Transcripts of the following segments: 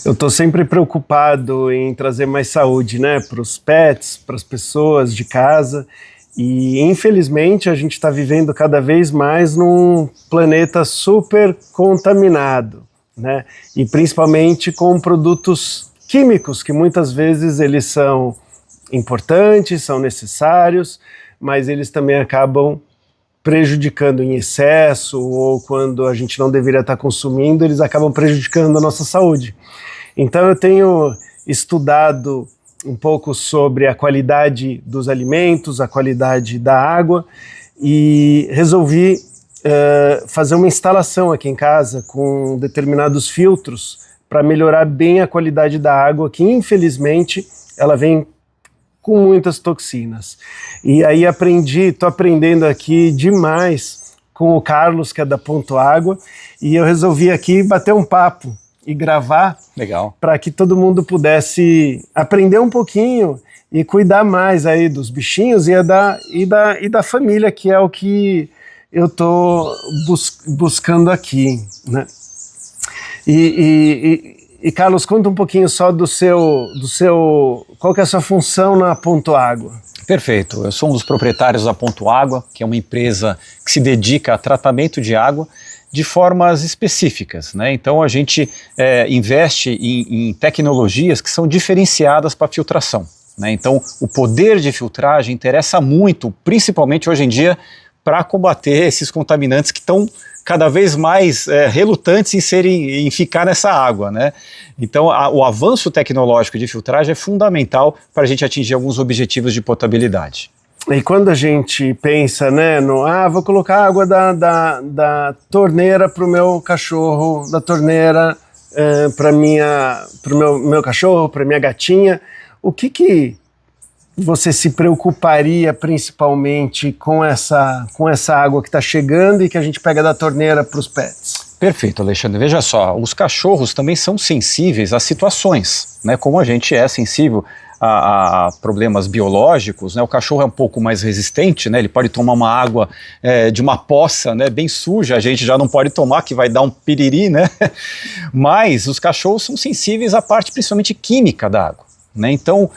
Eu estou sempre preocupado em trazer mais saúde, né, para os pets, para as pessoas de casa. E infelizmente a gente está vivendo cada vez mais num planeta super contaminado, né? E principalmente com produtos químicos, que muitas vezes eles são importantes, são necessários, mas eles também acabam prejudicando em excesso, ou quando a gente não deveria estar consumindo, eles acabam prejudicando a nossa saúde. Então eu tenho estudado um pouco sobre a qualidade dos alimentos, a qualidade da água, e resolvi fazer uma instalação aqui em casa com determinados filtros para melhorar bem a qualidade da água, que infelizmente ela vem com muitas toxinas. E aí estou aprendendo aqui demais com o Carlos, que é da Ponto Água, e eu resolvi aqui bater um papo e gravar. Legal. Para que todo mundo pudesse aprender um pouquinho e cuidar mais aí dos bichinhos e da família, que é o que eu estou buscando aqui, né? E Carlos, conta um pouquinho só do seu qual que é a sua função na Ponto Água? Perfeito, eu sou um dos proprietários da Ponto Água, que é uma empresa que se dedica a tratamento de água de formas específicas, né? Então a gente investe em tecnologias que são diferenciadas para filtração, né? Então o poder de filtragem interessa muito, principalmente hoje em dia, para combater esses contaminantes que estão cada vez mais relutantes em ficar nessa água, né? Então o avanço tecnológico de filtragem é fundamental para a gente atingir alguns objetivos de potabilidade. E quando a gente pensa, né, vou colocar água da torneira para o meu cachorro, da torneira para o meu cachorro, para minha gatinha, o que você se preocuparia principalmente com essa água que está chegando e que a gente pega da torneira para os pets? Perfeito, Alexandre. Veja só, os cachorros também são sensíveis a situações, né? Como a gente é sensível a problemas biológicos, né? O cachorro é um pouco mais resistente, né? Ele pode tomar uma água de uma poça, né, bem suja, a gente já não pode tomar, que vai dar um piriri, né? Mas os cachorros são sensíveis à parte principalmente química da água, né? Então,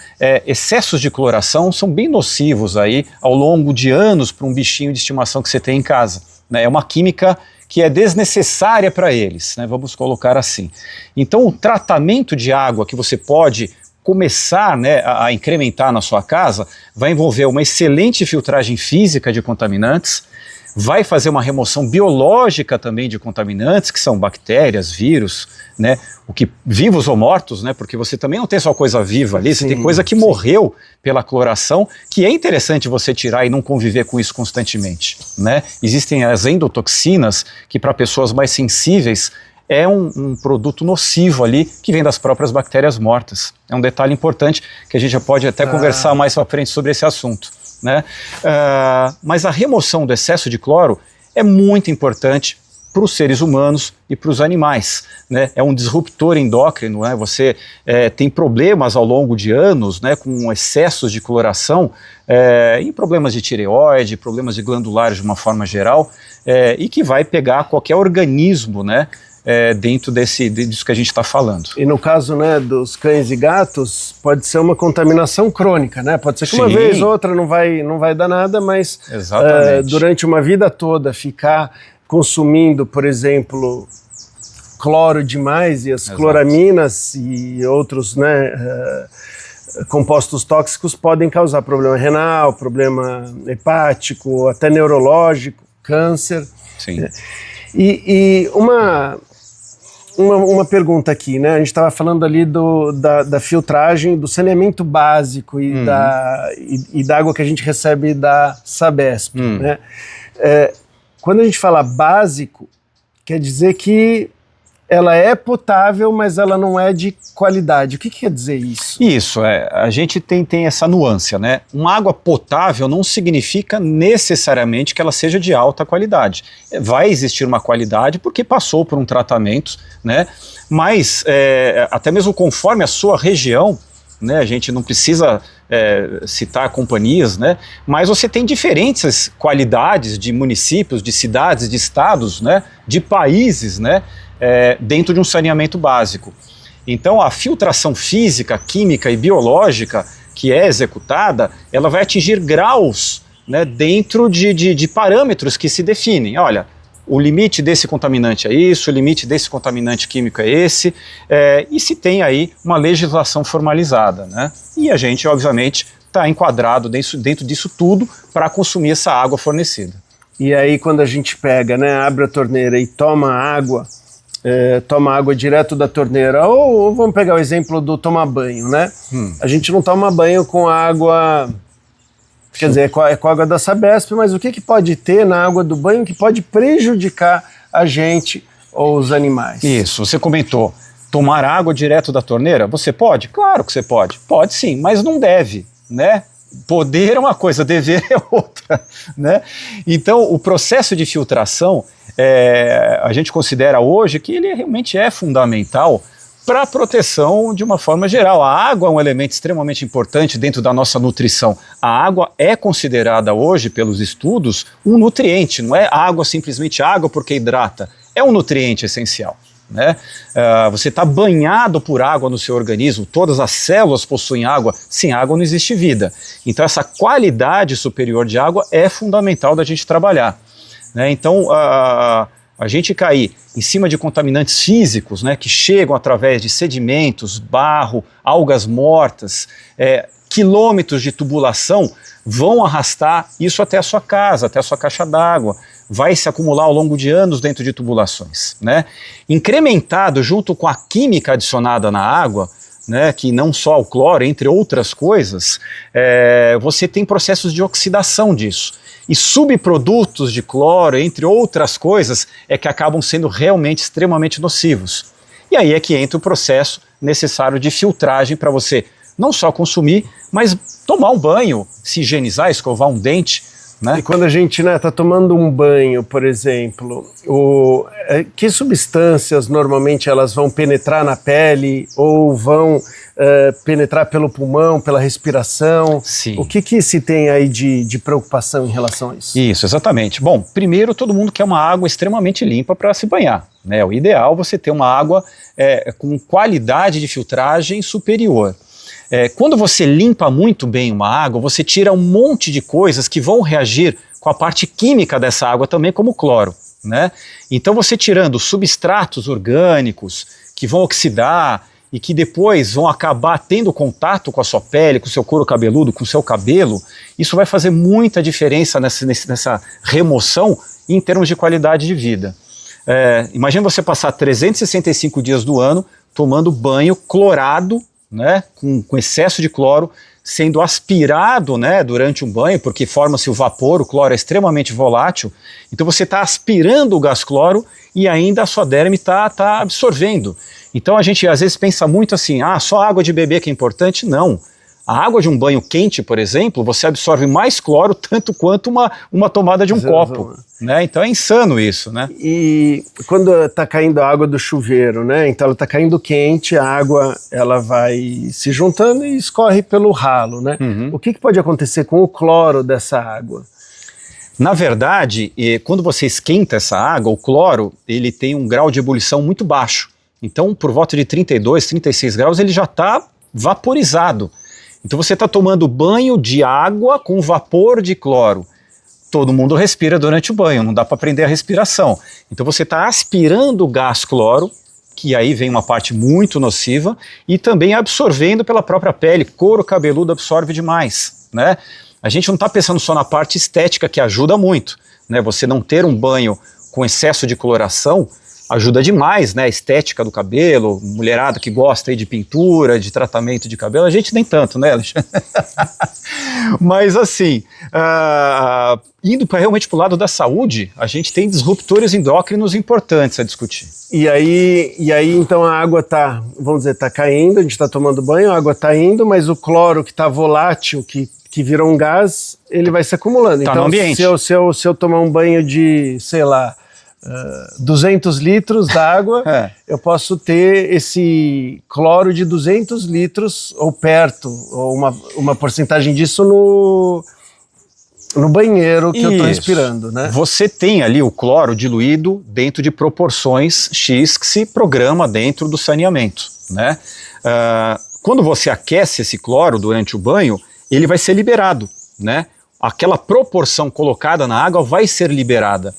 excessos de cloração são bem nocivos aí ao longo de anos para um bichinho de estimação que você tem em casa, né? É uma química que é desnecessária para eles, né? Vamos colocar assim. Então, o tratamento de água que você pode começar, né, a incrementar na sua casa vai envolver uma excelente filtragem física de contaminantes, vai fazer uma remoção biológica também de contaminantes, que são bactérias, vírus, né, vivos ou mortos, né, porque você também não tem só coisa viva ali, você tem coisa que morreu pela cloração, que é interessante você tirar e não conviver com isso constantemente, né. Existem as endotoxinas, que para pessoas mais sensíveis é um produto nocivo ali, que vem das próprias bactérias mortas. É um detalhe importante que a gente já pode até conversar mais para frente sobre esse assunto, né? Mas a remoção do excesso de cloro é muito importante para os seres humanos e para os animais, né? É um disruptor endócrino, né? Você tem problemas ao longo de anos, né, com excessos de cloração, em problemas de tireoide, problemas de glandulares de uma forma geral, e que vai pegar qualquer organismo, né, dentro disso que a gente está falando. E no caso, né, dos cães e gatos, pode ser uma contaminação crônica, né? Pode ser que uma vez ou outra não vai dar nada, mas durante uma vida toda ficar consumindo, por exemplo, cloro demais e as cloraminas e outros, né, compostos tóxicos podem causar problema renal, problema hepático, até neurológico, câncer. Sim. E uma pergunta aqui, né? A gente estava falando ali da filtragem, do saneamento básico e da água que a gente recebe da Sabesp, né? Quando a gente fala básico, quer dizer que ela é potável, mas ela não é de qualidade. O que quer dizer isso? Isso, a gente tem essa nuance, né? Uma água potável não significa necessariamente que ela seja de alta qualidade. Vai existir uma qualidade porque passou por um tratamento, né? Mas até mesmo conforme a sua região, né? A gente não precisa citar companhias, né? Mas você tem diferentes qualidades de municípios, de cidades, de estados, né? De países, né? Dentro de um saneamento básico. Então a filtração física, química e biológica que é executada, ela vai atingir graus, né, dentro de parâmetros que se definem. Olha, o limite desse contaminante é isso, o limite desse contaminante químico é esse, e se tem aí uma legislação formalizada, né? E a gente, obviamente, está enquadrado dentro disso tudo para consumir essa água fornecida. E aí quando a gente pega, né, abre a torneira e toma água direto da torneira, ou vamos pegar o exemplo do tomar banho, né? A gente não toma banho com água, quer dizer, é com a água da Sabesp, mas o que pode ter na água do banho que pode prejudicar a gente ou os animais? Isso, você comentou, tomar água direto da torneira, você pode? Claro que você pode, pode sim, mas não deve, né? Poder é uma coisa, dever é outra, né? Então, o processo de filtração, a gente considera hoje que ele realmente é fundamental para a proteção de uma forma geral. A água é um elemento extremamente importante dentro da nossa nutrição. A água é considerada hoje, pelos estudos, um nutriente, não é água simplesmente água porque hidrata, é um nutriente essencial. Né? Você está banhado por água no seu organismo, todas as células possuem água, sem água não existe vida. Então essa qualidade superior de água é fundamental da gente trabalhar. Né? Então a gente cair em cima de contaminantes físicos, né, que chegam através de sedimentos, barro, algas mortas, quilômetros de tubulação, vão arrastar isso até a sua casa, até a sua caixa d'água, vai se acumular ao longo de anos dentro de tubulações. Né? Incrementado junto com a química adicionada na água, né, que não só o cloro, entre outras coisas, você tem processos de oxidação disso. E subprodutos de cloro, entre outras coisas, que acabam sendo realmente extremamente nocivos. E aí é que entra o processo necessário de filtragem para você não só consumir, mas tomar um banho, se higienizar, escovar um dente. Né? E quando a gente está tomando um banho, por exemplo, que substâncias normalmente elas vão penetrar na pele ou vão penetrar pelo pulmão, pela respiração? Sim. O que se tem aí de preocupação em relação a isso? Isso, exatamente. Bom, primeiro todo mundo quer uma água extremamente limpa para se banhar. Né? O ideal é você ter uma água com qualidade de filtragem superior. Quando você limpa muito bem uma água, você tira um monte de coisas que vão reagir com a parte química dessa água também, como o cloro. Né? Então você tirando substratos orgânicos que vão oxidar e que depois vão acabar tendo contato com a sua pele, com o seu couro cabeludo, com o seu cabelo, isso vai fazer muita diferença nessa remoção em termos de qualidade de vida. Imagina você passar 365 dias do ano tomando banho clorado, né, com excesso de cloro, sendo aspirado, né, durante um banho, porque forma-se o vapor, o cloro é extremamente volátil, então você está aspirando o gás cloro e ainda a sua derme está absorvendo. Então a gente às vezes pensa muito assim, só água de bebê que é importante. Não. A água de um banho quente, por exemplo, você absorve mais cloro tanto quanto uma tomada de um copo. Né? Então é insano isso. Né? E quando está caindo a água do chuveiro, né? Então ela está caindo quente, a água ela vai se juntando e escorre pelo ralo. Né? Uhum. O que pode acontecer com o cloro dessa água? Na verdade, quando você esquenta essa água, o cloro ele tem um grau de ebulição muito baixo. Então, por volta de 32, 36 graus, ele já está vaporizado. Então você está tomando banho de água com vapor de cloro. Todo mundo respira durante o banho, não dá para prender a respiração. Então você está aspirando o gás cloro, que aí vem uma parte muito nociva, e também absorvendo pela própria pele. Couro cabeludo absorve demais. Né? A gente não está pensando só na parte estética, que ajuda muito. Né? Você não ter um banho com excesso de coloração ajuda demais, né? A estética do cabelo, mulherada que gosta aí de pintura, de tratamento de cabelo, a gente nem tanto, né, Alexandre? Mas assim, indo realmente para o lado da saúde, a gente tem disruptores endócrinos importantes a discutir. E aí então a água está, vamos dizer, está caindo, a gente está tomando banho, a água está indo, mas o cloro que está volátil, que virou um gás, ele vai se acumulando. Tá então no ambiente. Se eu tomar um banho de, sei lá, 200 litros d'água, eu posso ter esse cloro de 200 litros ou perto, ou uma porcentagem disso no banheiro que eu estou respirando, né? Você tem ali o cloro diluído dentro de proporções X que se programa dentro do saneamento, né? Quando você aquece esse cloro durante o banho, ele vai ser liberado, né? Aquela proporção colocada na água vai ser liberada.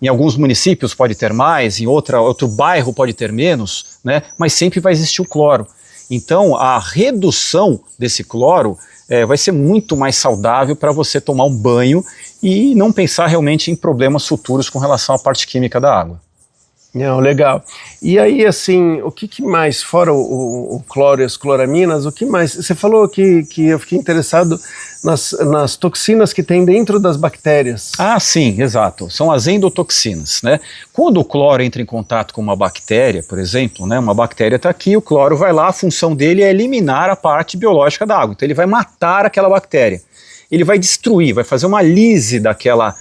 Em alguns municípios pode ter mais, em outro bairro pode ter menos, né? Mas sempre vai existir o cloro. Então a redução desse cloro vai ser muito mais saudável para você tomar um banho e não pensar realmente em problemas futuros com relação à parte química da água. Não, legal. E aí, assim, o que mais, fora o cloro e as cloraminas, o que mais? Você falou que eu fiquei interessado nas toxinas que tem dentro das bactérias. Ah, sim, exato. São as endotoxinas, né? Quando o cloro entra em contato com uma bactéria, por exemplo, né? Uma bactéria está aqui, o cloro vai lá, a função dele é eliminar a parte biológica da água. Então ele vai matar aquela bactéria. Ele vai destruir, vai fazer uma lise daquela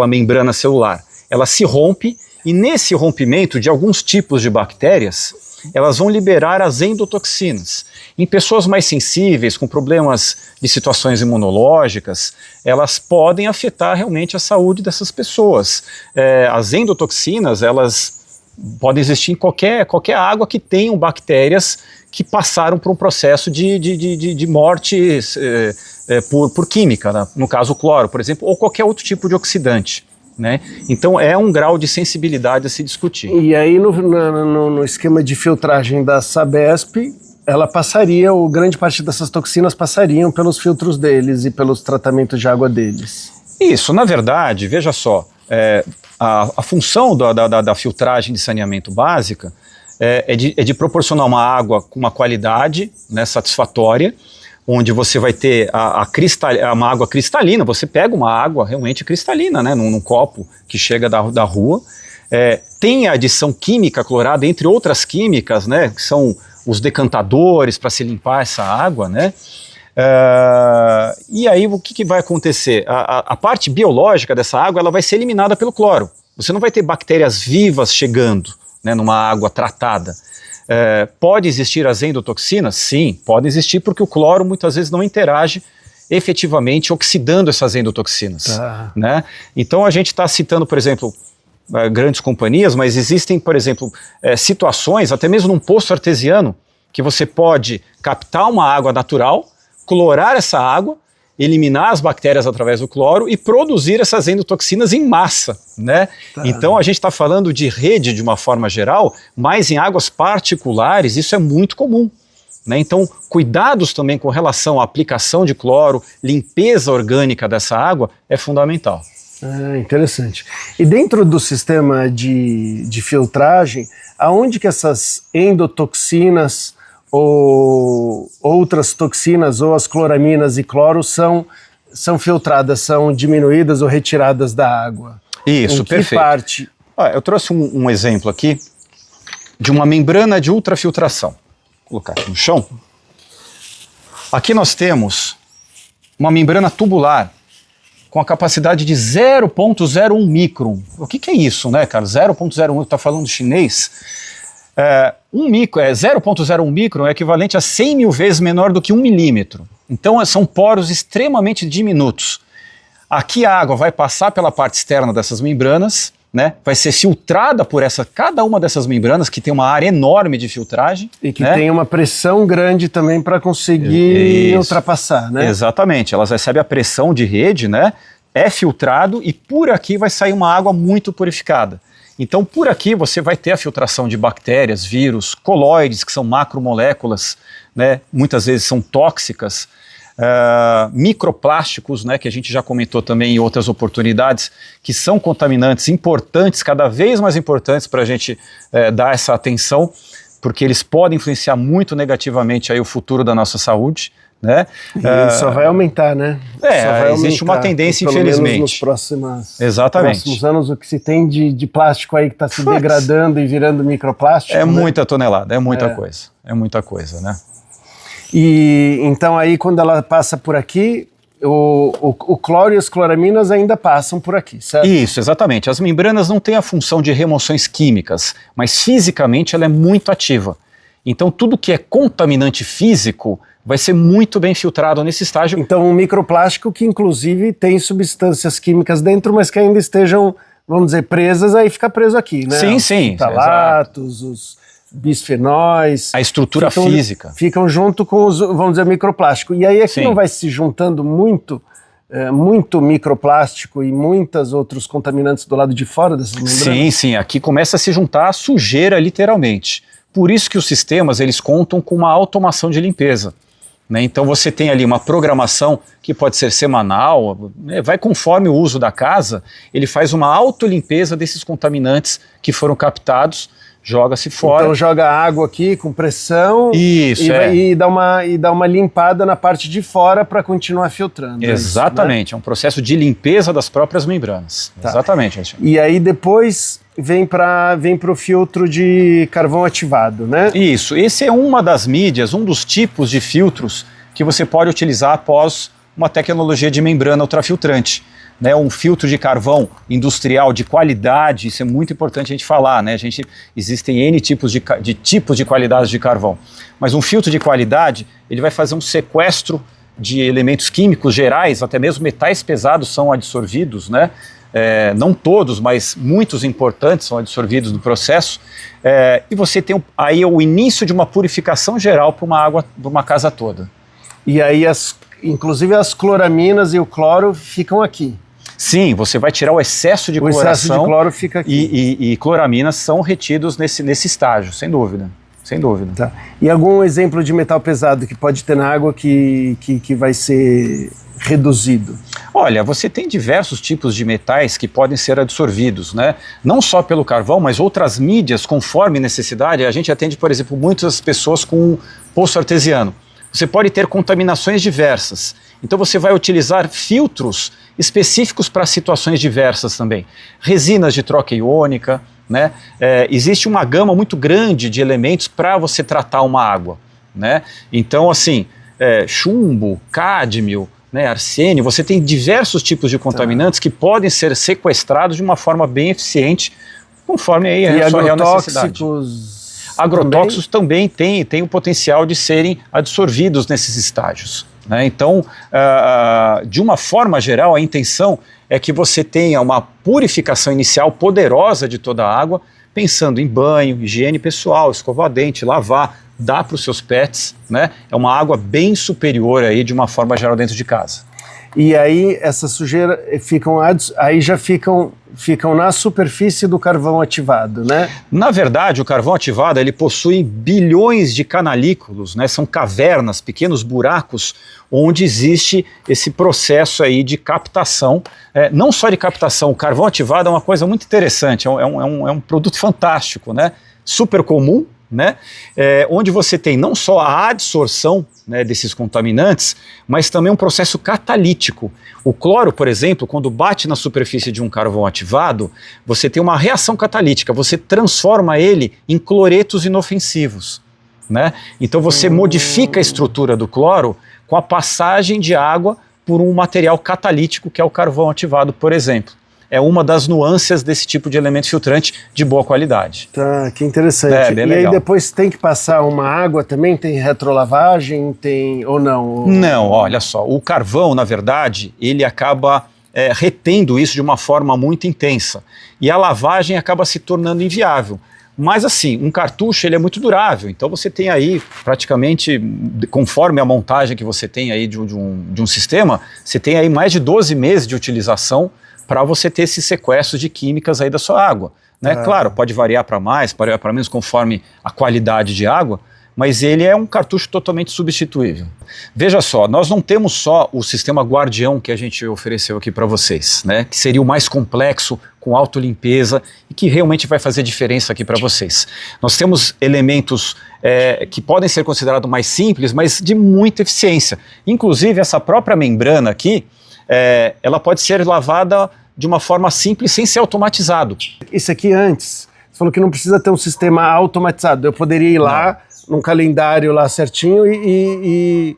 membrana celular. Ela se rompe. E nesse rompimento de alguns tipos de bactérias, elas vão liberar as endotoxinas. Em pessoas mais sensíveis, com problemas de situações imunológicas, elas podem afetar realmente a saúde dessas pessoas. As endotoxinas, elas podem existir em qualquer água que tenham bactérias que passaram por um processo de morte por química, né? No caso o cloro, por exemplo, ou qualquer outro tipo de oxidante. Né? Então é um grau de sensibilidade a se discutir. E aí no esquema de filtragem da Sabesp, ela passaria, grande parte dessas toxinas passariam pelos filtros deles e pelos tratamentos de água deles. Isso, na verdade, veja só, a função da filtragem de saneamento básica é de proporcionar uma água com uma qualidade, né, satisfatória, onde você vai ter uma água cristalina. Você pega uma água realmente cristalina, né, num copo que chega da rua, tem a adição química clorada, entre outras químicas, né, que são os decantadores para se limpar essa água, né, e aí o que vai acontecer? A parte biológica dessa água ela vai ser eliminada pelo cloro. Você não vai ter bactérias vivas chegando, né, numa água tratada. Pode existir as endotoxinas? Sim, pode existir, porque o cloro muitas vezes não interage efetivamente oxidando essas endotoxinas. Né? Então a gente está citando, por exemplo, grandes companhias, mas existem, por exemplo, situações, até mesmo num poço artesiano, que você pode captar uma água natural, clorar essa água, eliminar as bactérias através do cloro e produzir essas endotoxinas em massa, né? Então a gente está falando de rede de uma forma geral, mas em águas particulares isso é muito comum, né? Então cuidados também com relação à aplicação de cloro, limpeza orgânica dessa água é fundamental. Interessante. E dentro do sistema de filtragem, aonde que essas endotoxinas ou outras toxinas, ou as cloraminas e cloro são filtradas, são diminuídas ou retiradas da água? Isso, perfeito. Que parte? Eu trouxe um exemplo aqui de uma membrana de ultrafiltração. Vou colocar aqui no chão. Aqui nós temos uma membrana tubular com a capacidade de 0,01 micron. O que é isso, né, cara? 0,01, está falando chinês? 0,01 micron é equivalente a 100 mil vezes menor do que 1 milímetro. Então são poros extremamente diminutos. Aqui a água vai passar pela parte externa dessas membranas, né? Vai ser filtrada por cada uma dessas membranas, que tem uma área enorme de filtragem. E que tem uma pressão grande também para conseguir ultrapassar, né? Exatamente, elas recebem a pressão de rede, né? É filtrado e por aqui vai sair uma água muito purificada. Então, por aqui você vai ter a filtração de bactérias, vírus, coloides, que são macromoléculas, né, muitas vezes são tóxicas, microplásticos, né, que a gente já comentou também em outras oportunidades, que são contaminantes importantes, cada vez mais importantes para a gente dar essa atenção, porque eles podem influenciar muito negativamente aí o futuro da nossa saúde. Né? E só vai aumentar, né? Existe uma tendência, infelizmente. Nos próximos anos, o que se tem de plástico aí que está se degradando e virando microplástico. Muita tonelada, é muita coisa. É muita coisa, né? E então aí quando ela passa por aqui, o cloro e as cloraminas ainda passam por aqui, certo? Isso, exatamente. As membranas não têm a função de remoções químicas, mas fisicamente ela é muito ativa. Então tudo que é contaminante físico vai ser muito bem filtrado nesse estágio. Então, um microplástico que, inclusive, tem substâncias químicas dentro, mas que ainda estejam, vamos dizer, presas, aí fica preso aqui, né? Sim, sim. Os talatos, os bisfenóis. A estrutura física. Ficam junto com os, vamos dizer, microplástico. E aí aqui Sim. não vai se juntando muito microplástico e muitos outros contaminantes do lado de fora dessas membranas? Sim, sim. Aqui começa a se juntar a sujeira, literalmente. Por isso que os sistemas, eles contam com uma automação de limpeza. Né? Então você tem ali uma programação que pode ser semanal, né? Vai conforme o uso da casa, ele faz uma autolimpeza desses contaminantes que foram captados, joga-se fora. Então joga água aqui com pressão. Isso, e dá uma limpada na parte de fora para continuar filtrando. Exatamente, isso, né? É um processo de limpeza das próprias membranas. Tá. Exatamente, Alexandre. E aí depois vem para o filtro de carvão ativado, né? Isso, esse é uma das mídias, um dos tipos de filtros que você pode utilizar após uma tecnologia de membrana ultrafiltrante. Né, um filtro de carvão industrial de qualidade, isso é muito importante a gente falar, né? Existem N tipos de qualidade de carvão, mas um filtro de qualidade, ele vai fazer um sequestro de elementos químicos gerais, até mesmo metais pesados são adsorvidos, né? Não todos, mas muitos importantes são adsorvidos no processo, e você tem aí o início de uma purificação geral para uma água, para uma casa toda. E aí, inclusive as cloraminas e o cloro ficam aqui. Sim, você vai tirar o excesso de cloração. O excesso de cloro fica aqui. E cloraminas são retidos nesse estágio, sem dúvida. Sem dúvida. Tá. E algum exemplo de metal pesado que pode ter na água que vai ser reduzido? Olha, você tem diversos tipos de metais que podem ser adsorvidos, né? Não só pelo carvão, mas outras mídias, conforme necessidade. A gente atende, por exemplo, muitas pessoas com poço artesiano. Você pode ter contaminações diversas. Então você vai utilizar filtros específicos para situações diversas também. Resinas de troca iônica, né? Existe uma gama muito grande de elementos para você tratar uma água, né? Então, assim, chumbo, cádmio, né, arsênio, você tem diversos tipos de contaminantes que podem ser sequestrados de uma forma bem eficiente, conforme aí a sua real necessidade. Agrotóxicos também têm o potencial de serem adsorvidos nesses estágios. Né? Então, de uma forma geral, a intenção é que você tenha uma purificação inicial poderosa de toda a água, pensando em banho, higiene pessoal, escovar dente, lavar, dar para os seus pets, né? É uma água bem superior aí, de uma forma geral, dentro de casa. E aí essa sujeira já ficam na superfície do carvão ativado, né? Na verdade, o carvão ativado, ele possui bilhões de canalículos, né? São cavernas, pequenos buracos, onde existe esse processo aí de captação. Não só de captação, o carvão ativado é uma coisa muito interessante, é um produto fantástico, né? Super comum, né? Onde você tem não só a adsorção, né, desses contaminantes, mas também um processo catalítico. O cloro, por exemplo, quando bate na superfície de um carvão ativado, você tem uma reação catalítica, você transforma ele em cloretos inofensivos. Né? Então você modifica a estrutura do cloro com a passagem de água por um material catalítico que é o carvão ativado, por exemplo. É uma das nuances desse tipo de elemento filtrante de boa qualidade. Tá, que interessante. Bem e legal. Aí depois tem que passar uma água também? Tem retrolavagem? Ou não? Não, olha só, o carvão, na verdade, ele acaba retendo isso de uma forma muito intensa. E a lavagem acaba se tornando inviável. Mas assim, um cartucho ele é muito durável, então você tem aí praticamente, conforme a montagem que você tem aí de um sistema, você tem aí mais de 12 meses de utilização para você ter esse sequestro de químicas aí da sua água. Né? Claro, pode variar para mais, pode variar para menos, conforme a qualidade de água, mas ele é um cartucho totalmente substituível. Veja só, nós não temos só o sistema Guardião que a gente ofereceu aqui para vocês, né? Que seria o mais complexo, com autolimpeza e que realmente vai fazer diferença aqui para vocês. Nós temos elementos que podem ser considerados mais simples, mas de muita eficiência. Inclusive essa própria membrana aqui, ela pode ser lavada de uma forma simples, sem ser automatizado. Isso aqui antes, você falou que não precisa ter um sistema automatizado. Eu poderia ir lá, num calendário lá certinho e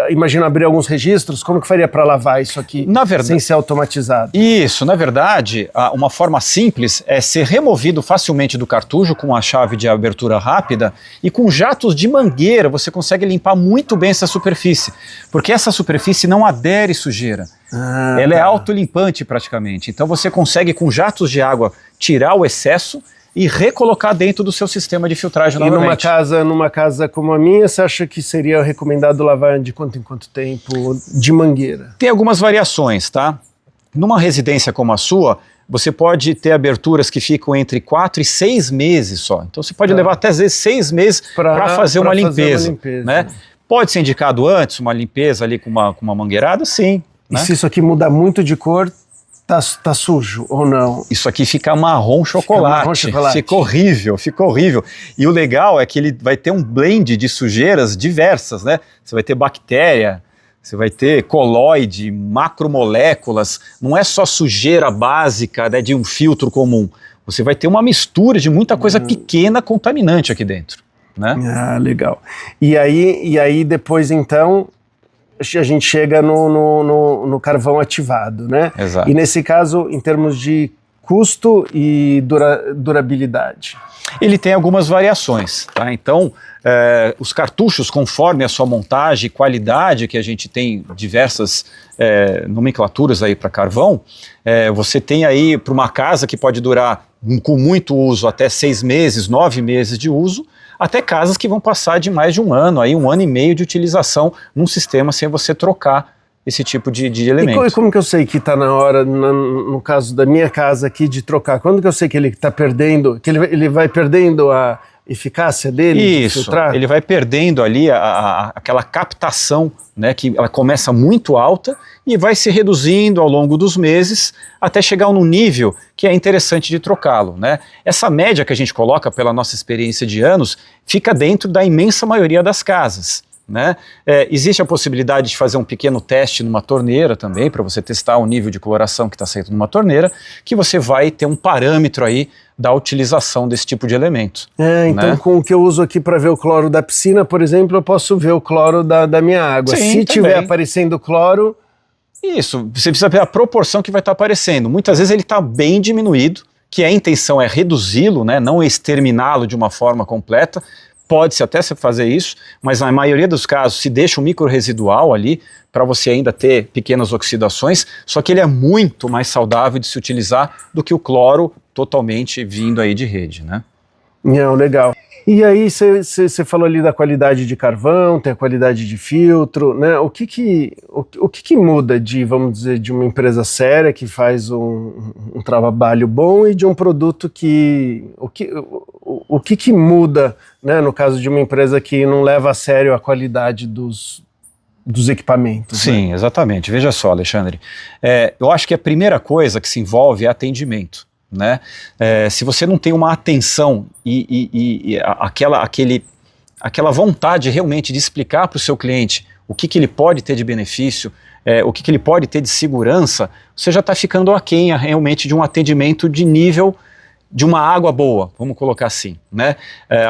imagino abrir alguns registros, como que faria para lavar isso aqui sem ser automatizado? Isso, na verdade, uma forma simples é ser removido facilmente do cartucho com a chave de abertura rápida e com jatos de mangueira você consegue limpar muito bem essa superfície, porque essa superfície não adere sujeira. Ela é autolimpante praticamente, então você consegue com jatos de água tirar o excesso e recolocar dentro do seu sistema de filtragem novamente. E numa casa como a minha, você acha que seria recomendado lavar de quanto em quanto tempo de mangueira? Tem algumas variações, tá? Numa residência como a sua, você pode ter aberturas que ficam entre 4 e 6 meses só. Então você pode levar até às vezes 6 meses para fazer uma limpeza. Né? Pode ser indicado antes uma limpeza ali com uma mangueirada? Sim. E se isso aqui mudar muito de cor, tá sujo ou não? Isso aqui fica marrom chocolate. Fica horrível, fica horrível. E o legal é que ele vai ter um blend de sujeiras diversas, né? Você vai ter bactéria, você vai ter colóide, macromoléculas. Não é só sujeira básica, né, de um filtro comum. Você vai ter uma mistura de muita coisa pequena contaminante aqui dentro, né? Legal. E aí depois então a gente chega no carvão ativado, né? Exato. E nesse caso, em termos de custo e durabilidade? Ele tem algumas variações, tá? Então, os cartuchos, conforme a sua montagem e qualidade, que a gente tem diversas nomenclaturas aí para carvão, você tem aí para uma casa que pode durar com muito uso até 6 meses, 9 meses de uso, até casas que vão passar de mais de 1 ano, aí 1 ano e meio de utilização num sistema sem você trocar esse tipo de elemento. E como que eu sei que está na hora, no caso da minha casa aqui, de trocar? Quando que eu sei que ele está perdendo, que ele vai perdendo a eficácia dele? Isso, de filtrar? Ele vai perdendo ali aquela captação, né, que ela começa muito alta e vai se reduzindo ao longo dos meses até chegar num nível que é interessante de trocá-lo, né? Essa média que a gente coloca pela nossa experiência de anos fica dentro da imensa maioria das casas, né? Existe a possibilidade de fazer um pequeno teste numa torneira também, para você testar o nível de coloração que está saindo numa torneira, que você vai ter um parâmetro aí da utilização desse tipo de elemento. Então, né? Com o que eu uso aqui para ver o cloro da piscina, por exemplo, eu posso ver o cloro da minha água. Sim, se tiver aparecendo cloro... Isso, você precisa ver a proporção que vai estar aparecendo. Muitas vezes ele está bem diminuído, que a intenção é reduzi-lo, né, não exterminá-lo de uma forma completa. Pode-se até fazer isso, mas na maioria dos casos se deixa um microresidual ali para você ainda ter pequenas oxidações, só que ele é muito mais saudável de se utilizar do que o cloro totalmente vindo aí de rede, né? Não, legal. E aí você falou ali da qualidade de carvão, tem a qualidade de filtro, né? O que muda de, vamos dizer, de uma empresa séria que faz um trabalho bom e de um produto que... O que muda, né, no caso de uma empresa que não leva a sério a qualidade dos equipamentos? Sim, né? Exatamente. Veja só, Alexandre, eu acho que a primeira coisa que se envolve é atendimento, né? Se você não tem uma atenção e aquela vontade realmente de explicar para o seu cliente o que ele pode ter de benefício, o que ele pode ter de segurança, você já está ficando aquém realmente de um atendimento de nível de uma água boa, vamos colocar assim, né?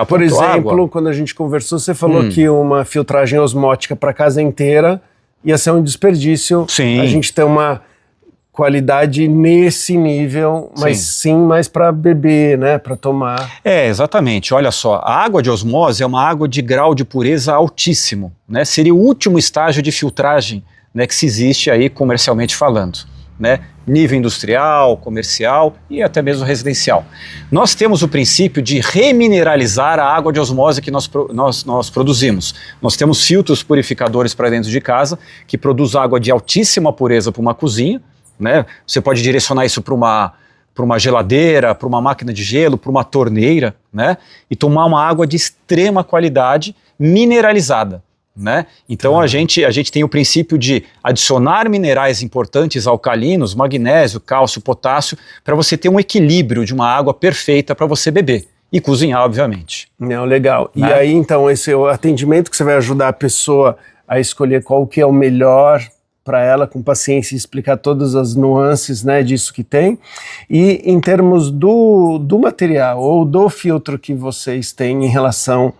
Por exemplo, quando a gente conversou, você falou que uma filtragem osmótica para a casa inteira ia ser um desperdício. Sim. A gente tem uma qualidade nesse nível, mas sim mais para beber, né, para tomar. Exatamente. Olha só, a água de osmose é uma água de grau de pureza altíssimo, né? Seria o último estágio de filtragem, né, que se existe aí comercialmente falando, né? Nível industrial, comercial e até mesmo residencial. Nós temos o princípio de remineralizar a água de osmose que nós produzimos. Nós temos filtros purificadores para dentro de casa que produz água de altíssima pureza para uma cozinha, né? Você pode direcionar isso para uma geladeira, para uma máquina de gelo, para uma torneira, né? E tomar uma água de extrema qualidade mineralizada, né? Então a gente tem o princípio de adicionar minerais importantes alcalinos, magnésio, cálcio, potássio, para você ter um equilíbrio de uma água perfeita para você beber e cozinhar, obviamente. Não, legal. Né? E aí então esse é o atendimento que você vai ajudar a pessoa a escolher qual que é o melhor para ela, com paciência, explicar todas as nuances, né, disso que tem. E em termos do material ou do filtro que vocês têm em relação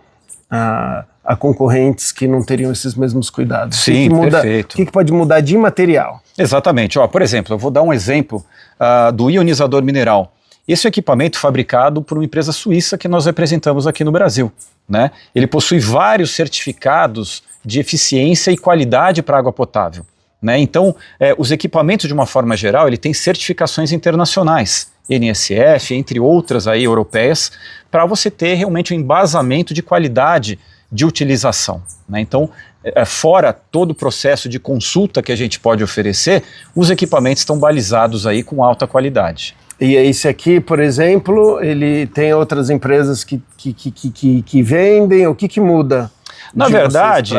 a concorrentes que não teriam esses mesmos cuidados? Sim, perfeito. O que pode mudar de material? Exatamente. Ó, por exemplo, eu vou dar um exemplo do ionizador mineral. Esse é um equipamento fabricado por uma empresa suíça que nós representamos aqui no Brasil, né? Ele possui vários certificados de eficiência e qualidade para água potável, né? Então, os equipamentos, de uma forma geral, ele tem certificações internacionais, NSF, entre outras aí europeias, para você ter realmente um embasamento de qualidade de utilização, né? Então, fora todo o processo de consulta que a gente pode oferecer, os equipamentos estão balizados aí com alta qualidade. E esse aqui, por exemplo, ele tem outras empresas que vendem, o que muda? Na verdade,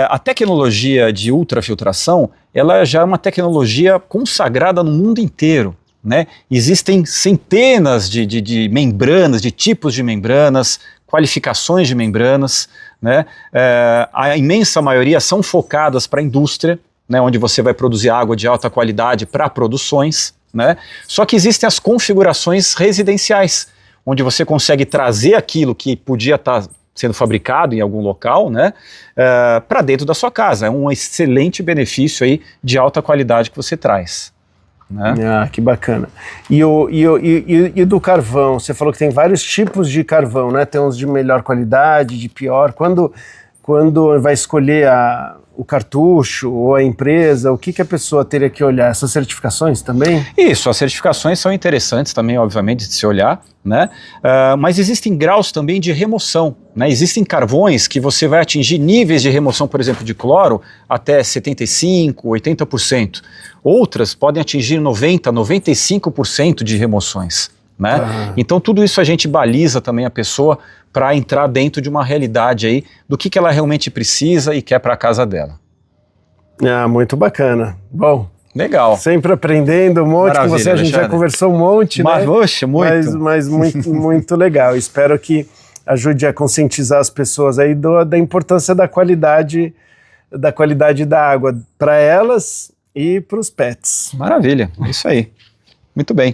a tecnologia de ultrafiltração, ela já é uma tecnologia consagrada no mundo inteiro, né? Existem centenas de membranas, de tipos de membranas, qualificações de membranas, né? A imensa maioria são focadas para a indústria, né, onde você vai produzir água de alta qualidade para produções, né? Só que existem as configurações residenciais, onde você consegue trazer aquilo que podia estar sendo fabricado em algum local, né, para dentro da sua casa. É um excelente benefício aí de alta qualidade que você traz, né? Ah, que bacana. E do carvão? Você falou que tem vários tipos de carvão, né? Tem uns de melhor qualidade, de pior. Quando vai escolher o cartucho ou a empresa, o que a pessoa teria que olhar? Essas certificações também? Isso, as certificações são interessantes também, obviamente, de se olhar, né? Mas existem graus também de remoção, né? Existem carvões que você vai atingir níveis de remoção, por exemplo, de cloro até 75%, 80%. Outras podem atingir 90%, 95% de remoções, né? Então tudo isso a gente baliza também a pessoa para entrar dentro de uma realidade aí do que ela realmente precisa e quer para a casa dela. Ah, muito bacana. Bom, legal. Sempre aprendendo um monte. Maravilha, com você, a gente já conversou um monte, né? Oxe, muito. Mas muito legal. Espero que ajude a conscientizar as pessoas aí da importância da qualidade da água para elas e para os pets. Maravilha, isso aí. Muito bem.